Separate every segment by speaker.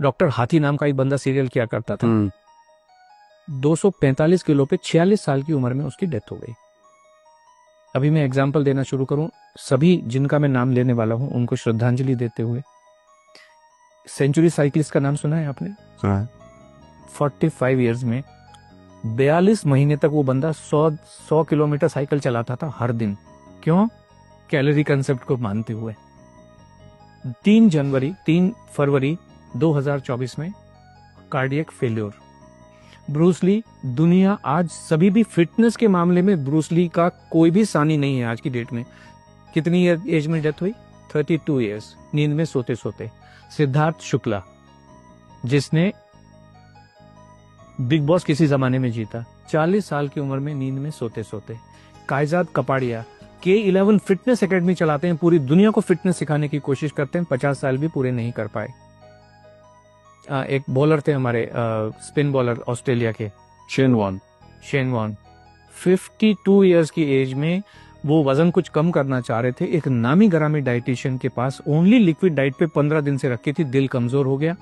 Speaker 1: Doctor हाथी नाम का एक बंदा सीरियल किया करता था। 245 किलो पे 46 साल की उम्र में उसकी डेथ हो गई। अभी मैं एग्जाम्पल देना शुरू करूं, सभी जिनका मैं नाम लेने वाला हूं उनको श्रद्धांजलि देते हुए। सेंचुरी साइकिलिस्ट का नाम सुना है आपने?
Speaker 2: सुना है।
Speaker 1: 45 इयर्स में 42 महीने तक वो बंदा 100 किलोमीटर साइकिल चलाता था हर दिन। क्यों? कैलोरी कंसेप्ट को मानते हुए। 3 फरवरी 2024 में कार्डियक फेल्योर। ब्रूस ली, दुनिया आज सभी भी फिटनेस के मामले में ब्रूस ली का कोई भी सानी नहीं है आज की डेट में। कितनी एज में डेथ हुई? 32 इयर्स, नींद में सोते सोते। सिद्धार्थ शुक्ला, जिसने बिग बॉस किसी जमाने में जीता, 40 साल की उम्र में नींद में सोते सोते। कायजाद कपाड़िया K11 फिटनेस एकेडमी चलाते हैं, पूरी दुनिया को फिटनेस सिखाने की कोशिश करते हैं, 50 साल भी पूरे नहीं कर पाए। एक बॉलर थे हमारे, स्पिन बॉलर ऑस्ट्रेलिया के,
Speaker 2: शेन वॉर्न,
Speaker 1: 52 इयर्स की एज में वो वजन कुछ कम करना चाह रहे थे। एक नामी गरामी डाइटिशियन के पास ओनली लिक्विड डाइट पे 15 दिन से रखी थी, दिल कमजोर हो गया,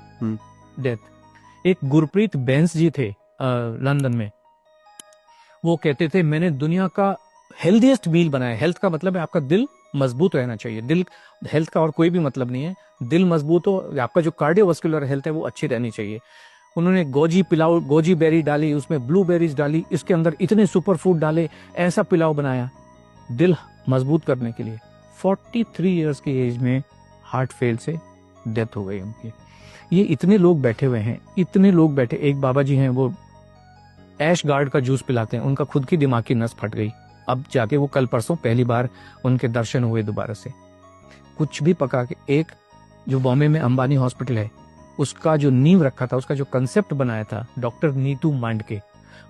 Speaker 1: डेथ। एक गुरप्रीत बैंस जी थे लंदन में, वो कहते थे मैंने दुनिया का हेल्दीएस्ट मील बनाया। हेल्थ का मतलब है आपका दिल मजबूत रहना चाहिए। दिल, हेल्थ का और कोई भी मतलब नहीं है, दिल मजबूत हो, आपका जो कार्डियोवास्कुलर हेल्थ है वो अच्छी रहनी चाहिए। उन्होंने गोजी बेरी डाली, उसमें ब्लूबेरीज डाली, इसके अंदर इतने सुपर फूड डाले, ऐसा पिलाव बनाया दिल मजबूत करने के लिए। 43 इयर्स की एज में हार्ट फेल से डेथ हो गई उनकी। ये इतने लोग बैठे हुए हैं, इतने लोग बैठे। एक बाबा जी हैं, वो ऐश गार्ड का जूस पिलाते हैं, उनका खुद की दिमाग की नस फट गई। अब जाके वो कल परसों पहली बार उनके दर्शन हुए दोबारा से। कुछ भी पका के, एक जो बॉम्बे में अंबानी हॉस्पिटल है, उसका जो नींव रखा था, उसका जो कंसेप्ट बनाया था डॉक्टर नीतू मांडके,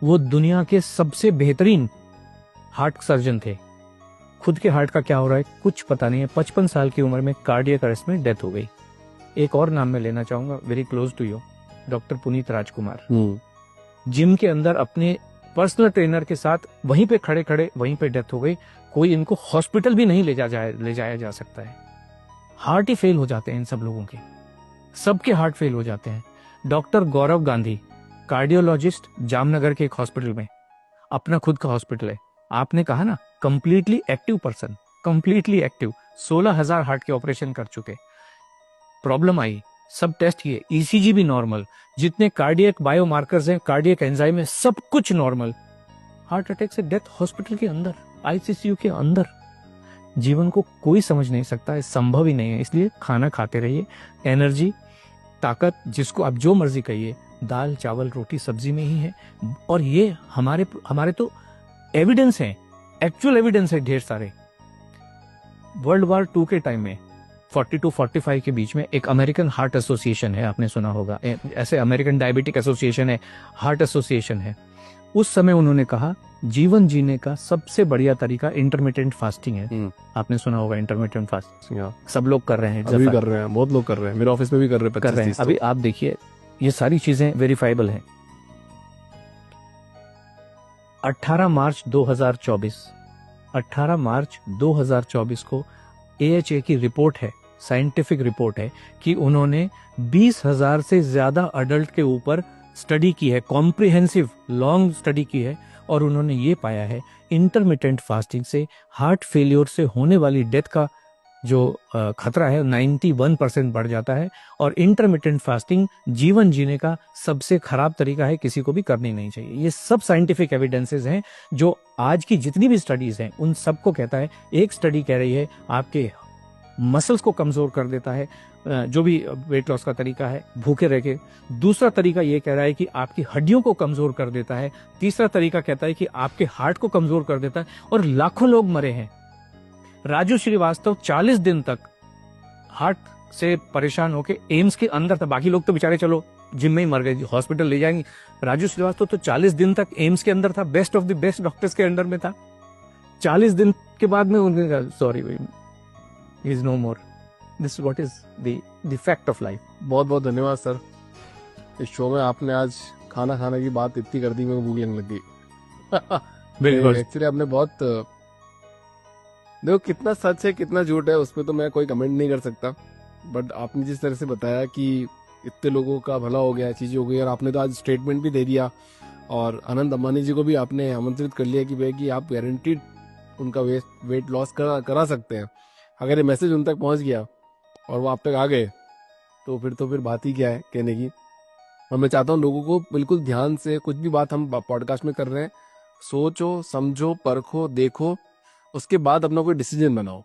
Speaker 1: वो दुनिया के सबसे बेहतरीन हार्ट सर्जन थे। खुद के हार्ट का क्या हो रहा है कुछ पता नहीं है। 55 साल की उम्र में कार्डियक अरेस्ट में डेथ हो गई। एक और नाम मैं लेना चाहूंगा, very close to you, doctor Puneet Rajkumar. Gym के अंदर अपने पर्सनल ट्रेनर के साथ वहीं पे खड़े खड़े वहीं पे डेथ हो गई। कोई इनको हॉस्पिटल भी नहीं ले जाया जा सकता है। हार्ट ही फेल हो जाते हैं इन सब लोगों के, सबके हार्ट फेल हो जाते हैं। डॉक्टर गौरव गांधी, कार्डियोलॉजिस्ट, जामनगर के एक हॉस्पिटल में, अपना खुद का हॉस्पिटल है। आपने कहा ना completely active person, completely active, 16,000 heart के ऑपरेशन कर चुके। प्रॉब्लम आई, सब टेस्ट किए, ईसीजी भी नॉर्मल, जितने कार्डियक बायोमार्कर्स हैं, कार्डियक एंजाइम है, सब कुछ नॉर्मल। हार्ट अटैक से डेथ हॉस्पिटल के अंदर, आईसीयू के अंदर। जीवन को कोई समझ नहीं सकता है, संभव ही नहीं है। इसलिए खाना खाते रहिए, एनर्जी, ताकत, जिसको आप जो मर्जी कहिए, दाल चावल रोटी सब्जी में ही है। और ये हमारे तो एविडेंस है, एक्चुअल एविडेंस है ढेर सारे। वर्ल्ड वॉर 2 के टाइम में 42-45 के बीच में एक अमेरिकन हार्ट एसोसिएशन है, आपने सुना होगा, ऐसे अमेरिकन डायबिटिक एसोसिएशन है, हार्ट एसोसिएशन है। उस समय उन्होंने कहा जीवन जीने का सबसे बढ़िया तरीका इंटरमिटेंट फास्टिंग है। आपने सुना होगा इंटरमिटेंट फास्टिंग, सब लोग कर रहे हैं,
Speaker 2: अभी कर रहे हैं, बहुत लोग कर रहे हैं, मेरे ऑफिस में भी कर रहे हैं।
Speaker 1: अभी आप देखिए, ये सारी चीजें वेरीफाइबल हैं। 18 मार्च 2024 को AHA की रिपोर्ट है, साइंटिफिक रिपोर्ट है, कि उन्होंने 20,000 से ज्यादा अडल्ट के ऊपर स्टडी की है, कॉम्प्रिहेंसिव लॉन्ग स्टडी की है, और उन्होंने ये पाया है इंटरमिटेंट फास्टिंग से हार्ट फेलियर से होने वाली डेथ का जो खतरा है 91% बढ़ जाता है। और इंटरमिटेंट फास्टिंग जीवन जीने का सबसे खराब तरीका है, किसी को भी करनी नहीं चाहिए। ये सब साइंटिफिक एविडेंसेस हैं, जो आज की जितनी भी स्टडीज हैं उन सबको कहता है। एक स्टडी कह रही है आपके मसल्स को कमजोर कर देता है, जो भी वेट लॉस का तरीका है, भूखे रह के। दूसरा तरीका ये कह रहा है कि आपकी हड्डियों को कमजोर कर देता है। तीसरा तरीका कहता है कि आपके हार्ट को कमजोर कर देता है। और लाखों लोग मरे हैं। राजू श्रीवास्तव 40 दिन तक हार्ट से परेशान होकर एम्स के अंदर था। बाकी लोग तो बेचारे चलो जिम में ही मर गए, हॉस्पिटल ले जाएंगे। राजू श्रीवास्तव तो 40 दिन तक एम्स के अंदर था, best of the best doctors के अंडर में था। 40 दिन के बाद में उन्होंने कहा sorry he is no more. This what is the fact of life.
Speaker 2: बहुत बहुत धन्यवाद सर, इस शो में आपने आज खाना खाने की बात इतनी कर दी, मेरे को भूख लगने लग गई।
Speaker 1: बिल्कुल,
Speaker 2: एक्चुअली आपने बहुत, देखो कितना सच है कितना झूठ है उसमें तो मैं कोई कमेंट नहीं कर सकता, बट आपने जिस तरह से बताया कि इतने लोगों का भला हो गया, चीज़ें हो गई, और आपने तो आज स्टेटमेंट भी दे दिया, और अनंत अंबानी जी को भी आपने आमंत्रित कर लिया कि भाई कि आप गारंटीड उनका वेट लॉस करा सकते हैं। अगर ये मैसेज उन तक पहुंच गया और वो आप तक आ गए तो फिर बात ही क्या है कहने की। और मैं चाहता हूँ लोगों को बिल्कुल ध्यान से, कुछ भी बात हम पॉडकास्ट में कर रहे हैं, सोचो, समझो, परखो, देखो, उसके बाद अपना कोई डिसीजन बनाओ।